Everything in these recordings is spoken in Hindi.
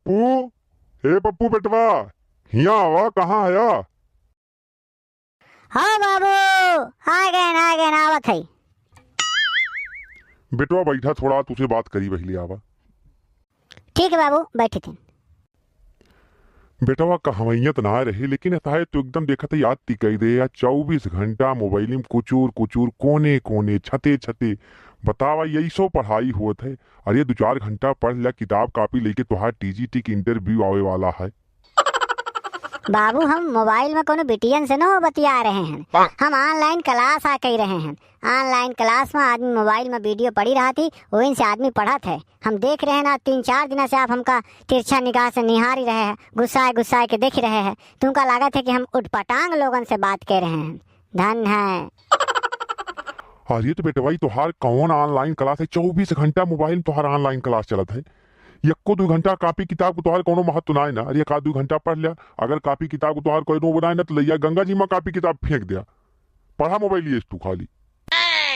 पप्पू, हे पप्पू बेटवा, हिया आवा, कहाँ आया? हाँ बाबू, आ गए आवत है। बेटवा बैठा, थोड़ा तुझसे बात करी पहले आवा। ठीक है बाबू, बैठे थे। बेटवा कहवैयत ना रहे, लेकिन अताए तो एकदम देखा था याद ती कही दे या 24 घंटा मोबाइल में कुचूर कुचूर कोने कोने छते छते बतावा यही सो पढ़ाई होत है। अरे 2-4 घंटा पढ़ लिया, किताब कॉपी लेके तुहार टीजीटी की इंटरव्यू आवे वाला है। बाबू हम मोबाइल में कोनो बिटियन से न बतिया रहे हैं, हम ऑनलाइन क्लास आ कही रहे हैं। ऑनलाइन क्लास में आदमी मोबाइल में वीडियो पढ़ी रहा थी, वहीं से आदमी पढ़त है। हम देख रहे हैं ना, 3-4 दिन से आप हमका तिरछा निगाह से निहार ही रहे हैं, गुस्साए के देख रहे हैं। तुमका लागत है कि हम उठपटांग लोगन से बात कर रहे हैं। धन है। अरे तो बेटवा तुहार कौन ऑनलाइन क्लास है? 24 घंटा मोबाइल में तुहार ऑनलाइन क्लास चलत है। यक्को 2 घंटा कॉपी किताब को तुहार कोनो महत्व ना है ना। अरे 1-2 घंटा पढ़ लिया, अगर कॉपी किताब को तुहार कोई नो बनाए ना तो लैया गंगा जी में कॉपी किताब फेंक दिया। पढ़ा मोबाइल लिए तू खाली।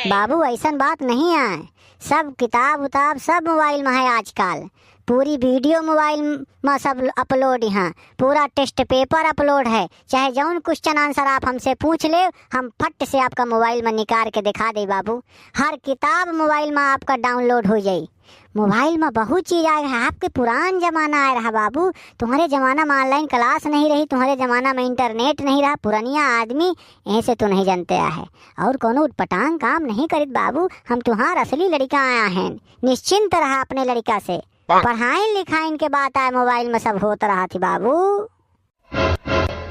बाबू ऐसा बात नहीं है, सब किताब उताब सब मोबाइल में है आजकल। पूरी वीडियो मोबाइल में सब अपलोड है, पूरा टेस्ट पेपर अपलोड है। चाहे जौन क्वेश्चन आंसर आप हमसे पूछ ले, हम फट से आपका मोबाइल में निकाल के दिखा दे बाबू। हर किताब मोबाइल में आपका डाउनलोड हो जाई। मोबाइल में बहुत चीज़ आ है। आपके पुरान जमाना आ रहा बाबू, तुम्हारे जमाना में ऑनलाइन क्लास नहीं रही, तुम्हारे जमाना में इंटरनेट नहीं रहा। पुरानिया आदमी ऐसे तो नहीं जानते है और कोनो उठपटांग काम नहीं करित बाबू। हम तुम्हार असली लड़का आया हैं, निश्चिंत रहा अपने लड़का से। पढ़ाई लिखाई के बात आए, मोबाइल में सब होता रहा थी बाबू।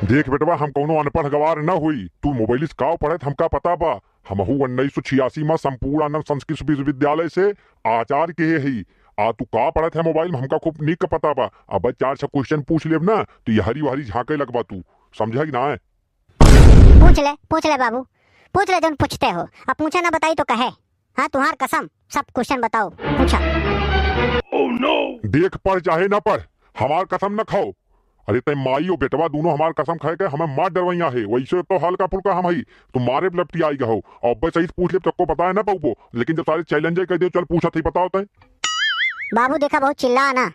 देख बेटवा, हम कोनो अनपढ़ गवार न हुई। तू मोबाइल का पढ़े हमका पता बा। हमहू 1986 में संपूर्णानंद संस्कृत विश्वविद्यालय से आचार्य के ही। तू का पढ़त है मोबाइल में हमका खूब नीक पता बा। अब 4-6 क्वेश्चन पूछ लेब ना तो ये हरी वहरी झांके लगबा। तू समझा कि ना है? पूछ ले बाबू, पूछ ले। जौन पूछते हो अब पूछा ना बताई तो कहे। हाँ तुम्हार कसम, सब क्वेश्चन बताओ, पूछा। देख पढ़ चाहे ना पढ़, हमार कसम न खाओ। अरे तय माई और बेटवा दोनों हमार कसम खाए के हमें मार डरवैया है। वैसे तो हल्का फुल्का हम ही तुम्हारे लपटी आई गहो। और बस सही पूछ ले तो पता है ना पाऊ, लेकिन जब सारे चैलेंज कर दे चल पूछा थी पता होता है। बाबू देखा बहुत चिल्ला ना,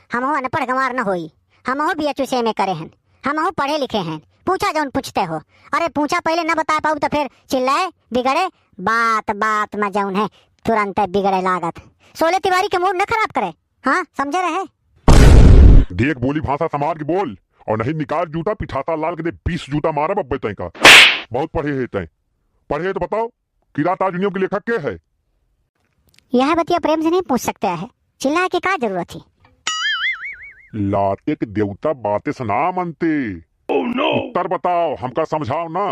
हम हो अनपढ़ गंवार न होई। हम हो BHUC में करे हैं, हम हो पढ़े लिखे हैं। पूछा जौन पूछते हो। अरे पूछा पहले न बता पाऊ तो फिर चिल्लाए बिगड़े। बात बात में जौन है तुरंत बिगड़े लागत। सोले तिवारी के मूड न खराब करे। हाँ समझे रहे? देख बोली भाषा समार की बोल, और नहीं निकाल जूता पिठाता लाल के दे 20 जूता मारा बब्बे तय का। बहुत पढ़े है तय, पढ़े तो बताओ किरात आजुनियों के लेखक के है? यह बतिया प्रेम से नहीं पूछ सकते है, चिल्ला के क्या जरूरत थी? लाते के देवता बातें सुना मनते। उत्तर बताओ, हमका समझाओ ना।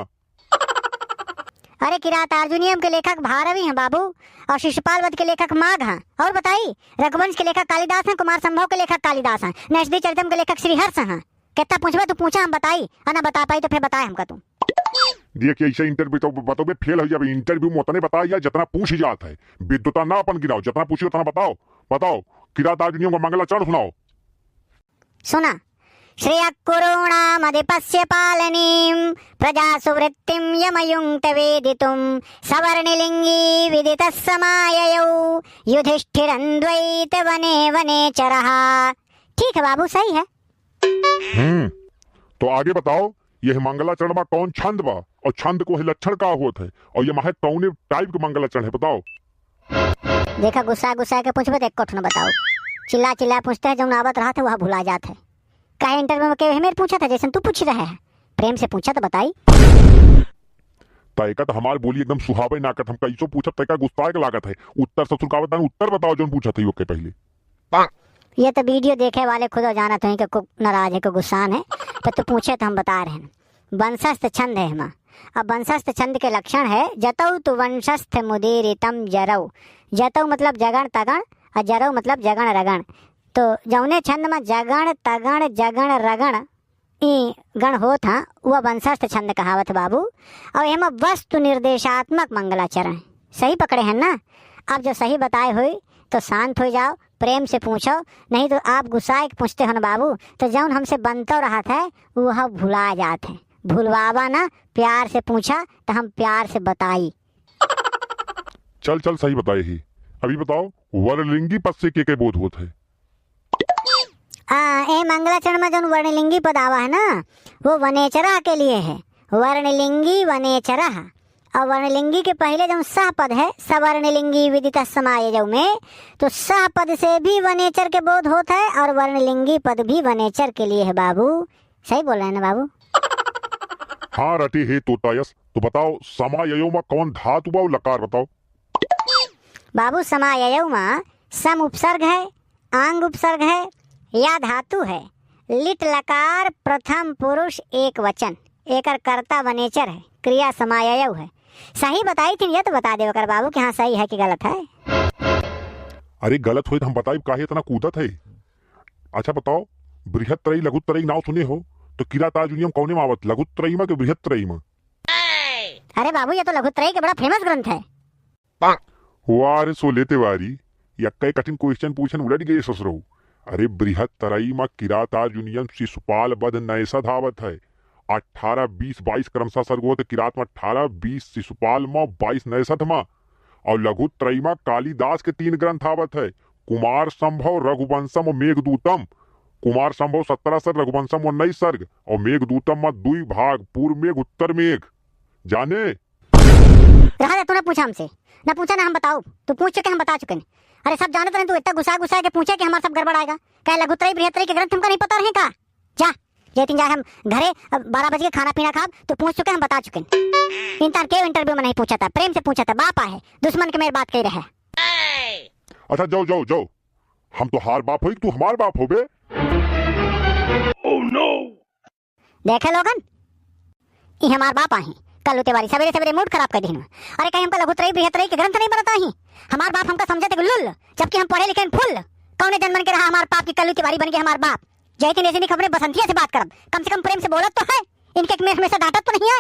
अरे किरात अर्जुनियम के लेखक भारवी हैं बाबू, और शिशुपाल वध के लेखक माघ हैं। और बताई रघुवंश के लेखक कालिदास हैं, कुमार संभव के लेखक कालिदास हैं, नैषधि चरितम के लेखक श्रीहर्ष हैं। कितना पूछबे तो पूछा, हम बताई। ना बता पाई तो फिर बताए हमका तुम। देख ऐसे इंटरव्यू तो बताओ फेल हो जाए। इंटरव्यू में उतने बताया जितना पूछ ही जाता है, विद्युता ना अपन गिराओ। जितना पूछिए उतना बताओ किरात अर्जुनियों का मंगलाचरण सुनाओ। सुना। श्रेय कुरुणामधिपस्य पालनीं प्रजा सुवृत्तिं यमयुंक्त वेदितुं सवर्णिलिंगी विदितः समाययौ युधिष्ठिरन्द्वैत वने वने चरः। ठीक है बाबू, सही है। तो आगे बताओ, यह मंगलाचरण में कौन छंद बा और छंद को लक्षण का होता है, और ये माहे कौने टाइप के मंगलाचरण है बताओ। देखा गुस्सा के पूछबे तो एक कोठ न बताओ। चिल्ला पूछते है, जो आवत रहा था वह भुला जाते है। कहे इंटरव्यू में के पूछा था जैसे तू पूछ रहे है, प्रेम से पूछा तो बताई। तयका तो हमार बोली एकदम सुहावे नाकत। हम कैसो पूछा तयका गुस्सा के लागत है। उत्तर ससुर का बताओ, उत्तर बताओ जो पूछा था ओके पहले। ये तो वीडियो देखे वाले खुद जाना तो कि नाराज है, को गुस्सान है। तो पूछे तो हम बता रहे हैं। वंशस्थ छंद है हमारा। अब वंशस्थ छंद के लक्षण है जतौ तु वंशस्थ मुदीरितम जरौ। जतौ मतलब जगण तगण और जरौ मतलब जगण रगण। तो जौने छंद में जगण तगण जगण रगण ई गण होत हा वह वंशस्थ छंद कहावत बाबू। और एमा वस्तु निर्देशात्मक मंगलाचरण। सही पकड़े हैं ना? अब जो सही बताए हुई तो शांत हो जाओ, प्रेम से पूछो। नहीं तो आप गुस्साए के पूछते हो ना बाबू, तो जौन हमसे बनतो रहा था वह भुला जाते हैं। भूलवावा ना, प्यार से पूछा तो हम प्यार से बताई। चल सही बताए ही। अभी बताओ वरलिंगी पद से के बोध होता है? ए मंगलाचरण में जो वर्णलिंगी पद आवा है ना, वो वनेचरा के लिए है। वर्णलिंगी वनेचरा। और वर्णलिंगी के पहले जो सह पद है, सवर्णलिंगी विदित समायजौ में, तो सह पद से भी वनेचर के बोध होता है और वर्णलिंगी पद भी वनेचर के लिए है बाबू। सही बोल रहे हैं ना बाबू? हाँ रटे हे तोतायस। तो बताओ समाययो में कौन धातु बा लकार बताओ। बाबू समाययौ में सम उपसर्ग है, आंग उपसर्ग है या धातु है। लिट लकार प्रथम पुरुष एक वचन, एकर कर्ता वनेचर है, क्रिया समाययौ है। सही बताई थी ये तो बता दे कर बाबू कि हाँ सही है कि गलत है। अरे गलत हुई तो हम बताई काहे इतना कूदत है। अच्छा बताओ, बृहत्त्रयी लघुत्तरयी नाव सुने हो तो किरातार्जुनीयम कौने में आवत, लघुत्तरयी में कि बृहत्त्रयी में? अरे बाबू ये तो लघुत्रयी के बड़ा फेमस ग्रंथ है। वारे सो लेते वारी यक्का कठिन क्वेश्चन पूछन उलट गए ससुरो। अरे बृहत्तरयी में किरातार्जुनीयम शिशुपाल वध नैसा धावत है। 18, 20, 22 क्रमशः सर्ग होते। किरात में 18, 20 शिशुपाल में 22 नैसठ में। और लघुत्रयी में कालिदास के 3 ग्रंथ आवत है, कुमार संभव, रघुवंशम और मेघदूतम। कुमार संभव 17 सर्ग, रघुवंशम 19 सर्ग और मेघदूतम में 2 भाग, पूर्व मेघ उत्तर मेघ। जाने रहा तूने पूछा हमसे ना, पूछा ना हम बताओ, तू पूछ चुके हम बता चुके हैं। अरे सब जानते रहे, तू इतना गुस्सा के पूछे कि हमारा सब गड़बड़ आएगा। क्या लघुत्रयी बृहत्त्रयी के ग्रंथ हमको नहीं पता रहे का? जा ये तीन जा हम घरे 12 बजे खाना पीना खाब तो पूछ चुके हम बता चुके। इंसान के इंटरव्यू में नहीं पूछा था, प्रेम से पूछा था। बाप है दुश्मन के मेरे बात कह रहे हैं। अच्छा जाओ जाओ जाओ, हम तो हार बाप हो, तू हमार बाप हो बे। Oh no! देखे लोगन, ये हमार बाप आही कल उते वाली सवेरे सवेरे मूड खराब कर दी। अरे कहीं हमका लघुत्रयी बृहत्त्रयी के ग्रंथ नहीं पता ही। हमार बाप हमका समझते लुल, जबकि हम पढ़े लिखे फुल। कौने जन्म के रहा हमार बाप की कल तिवारी बन गया हमार बाप। जय दिन ऐसी खबरें बसंतिया से बात करब, कम से कम प्रेम से बोलत तो है। इनके में हमेशा डांटत तो नहीं है।